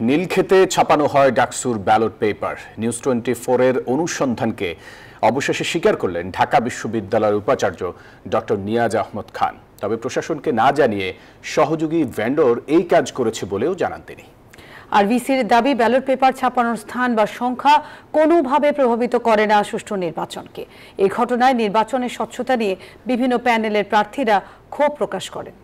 নীলক্ষেতে ছাপানো হয় ডাকসুর ব্যালট পেপার। নিউজ 24 এর অনুসন্ধানকে অবশেষে স্বীকার করলেন ঢাকা বিশ্ববিদ্যালয়ের উপাচার্য ডক্টর নিয়াজ আহমদ খান। তবে প্রশাসনকে না জানিয়ে সহযোগী ভেন্ডর এই কাজ করেছে বলেও জানান তিনি। আর ভিসির দাবি, ব্যালট পেপার ছাপানোর স্থান বা সংখ্যা কোনোভাবে প্রভাবিত করে না সুষ্ঠু নির্বাচনকে। এই ঘটনায় নির্বাচনের স্বচ্ছতা নিয়ে বিভিন্ন প্যানেলের প্রার্থীরা ক্ষোভ প্রকাশ করেন।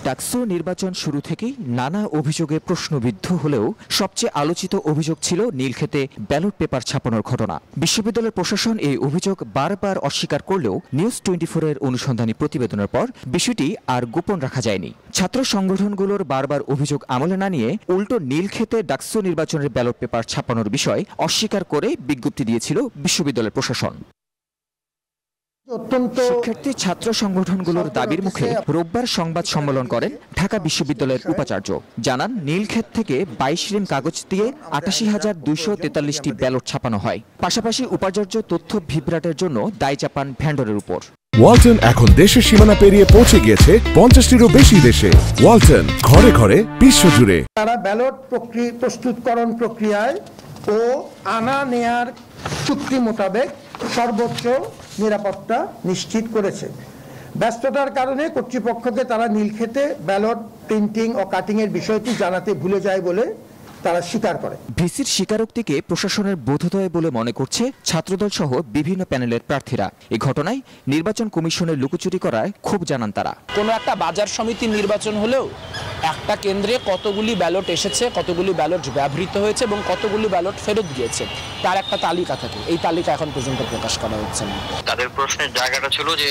ডাকসু নির্বাচন শুরু থেকেই নানা অভিযোগে প্রশ্নবিদ্ধ হলেও সবচেয়ে আলোচিত অভিযোগ ছিল নীলক্ষেতে ব্যালট পেপার ছাপানোর ঘটনা। বিশ্ববিদ্যালয়ের প্রশাসন এই অভিযোগ বারবার অস্বীকার করলেও নিউজ 24 এর অনুসন্ধানী প্রতিবেদনের পর বিষয়টি আর গোপন রাখা যায়নি। ছাত্র সংগঠনগুলোর বারবার অভিযোগ আমলে না নিয়ে উল্টো নীলক্ষেতে ডাকসু নির্বাচনের ব্যালট পেপার ছাপানোর বিষয় অস্বীকার করে বিজ্ঞপ্তি দিয়েছিল বিশ্ববিদ্যালয়ের প্রশাসন। শিক্ষার্থী ছাত্র সংগঠনগুলোর দাবির মুখে রোববার সংবাদ সম্মেলন করেন ঢাকা বিশ্ববিদ্যালয়ের উপাচার্য। জানান, নীলক্ষেত থেকে 22 রিম কাগজ দিয়ে 88,243টি ব্যালট ছাপানো হয়। পাশাপাশি উপাচার্য তথ্য বিভ্রাটের জন্য দায় চাপান ভেন্ডরের উপর। ওয়ালটন এখন দেশের সীমানা পেরিয়ে পৌঁছে গিয়েছে 50টিরও বেশি দেশে। ওয়ালটন, ঘরে ঘরে বিশ্বজুড়ে। তারা ব্যালট প্রস্তুতকরণ প্রক্রিয়ায় ও আনা নেয়ার চুক্তি মোতাবেক সর্বোচ্চ নিরাপত্তা নিশ্চিত করেছে। ব্যস্ততার কারণে কর্তৃপক্ষকে তারা নীলক্ষেতে ব্যালট প্রিন্টিং ও কাটিং এর বিষয়টি জানাতে ভুলে যায় বলে তারা স্বীকার করে। ভিসির স্বীকারোক্তিকে প্রশাসনের বোধোদয় বলে মনে করছে ছাত্রদল সহ বিভিন্ন প্যানেলের প্রার্থীরা। এই ঘটনায় নির্বাচন কমিশনের লুকোচুরি করায় ক্ষোভ জানান তারা। কোনো একটা বাজার সমিতির নির্বাচন হলেও একটা কেন্দ্রে কতগুলি ব্যালট এসেছে, কতগুলি ব্যালট ব্যবহৃত হয়েছে এবং কতগুলি ব্যালট ফেরত গিয়েছে তার একটা তালিকা থাকে। এই তালিকা এখন পর্যন্ত প্রকাশ করা হচ্ছে না। তাদের প্রশ্নের জায়গাটা ছিল যে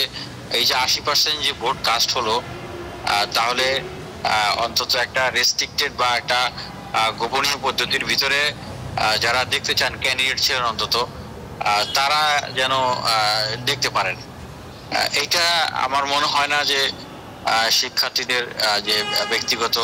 এই যে 80% যে ভোট কাস্ট হলো, তাহলে অন্তত একটা রেস্ট্রিক্টেড বা একটা গোপনীয় পদ্ধতির ভিতরে যারা দেখতে চান ক্যান্ডিডেট ছিলেন অন্তত তারা যেন দেখতে পারেন। এইটা আমার মনে হয় না যে শিক্ষার্থীদের যে ব্যক্তিগত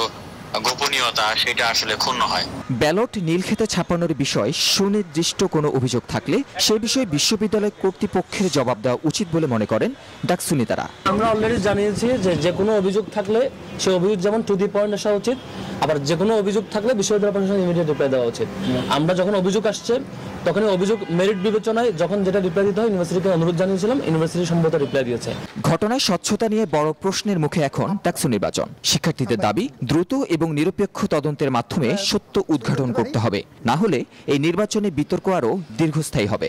গোপনীয়তা সেটা আসলে ক্ষুণ্ণ হয়। ব্যালট নীলক্ষেতে ছাপানোর বিষয় সুনির্দিষ্ট কোনো অভিযোগ থাকলে সে বিষয়ে বিশ্ববিদ্যালয় কর্তৃপক্ষের জবাব দেওয়া উচিত বলে মনে করেন ডাকসু নেতারা। আমরা অলরেডি জানিয়েছি যে কোনো অভিযোগ থাকলে সে অভিযোগ যেমন টু দি পয়েন্ট আসা উচিত, আবার যে কোনো অভিযোগ থাকলে বিশ্ববিদ্যালয় প্রশাসন ইমিডিয়েট রিপ্লাই দেওয়া উচিত। আমরা যখন অভিযোগ আসছে তখন অভিযোগ মেরিট বিবেচনায় যখন যেটা রিপ্লাই দিতে হয় ইউনিভার্সিটিকে অনুরোধ জানিয়েছিলাম, ইউনিভার্সিটি সম্ভবত রিপ্লাই দিয়েছে। ঘটনায় স্বচ্ছতা নিয়ে বড় প্রশ্নের মুখে এখন ডাকসু নির্বাচন। শিক্ষার্থীদের দাবি, দ্রুত এবং নিরপেক্ষ তদন্তের মাধ্যমে সত্য উদ্ঘাটন করতে হবে, না হলে এই নির্বাচনে বিতর্ক আরও দীর্ঘস্থায়ী হবে।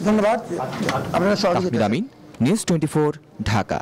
ধন্যবাদ। নিউজ 24, ঢাকা।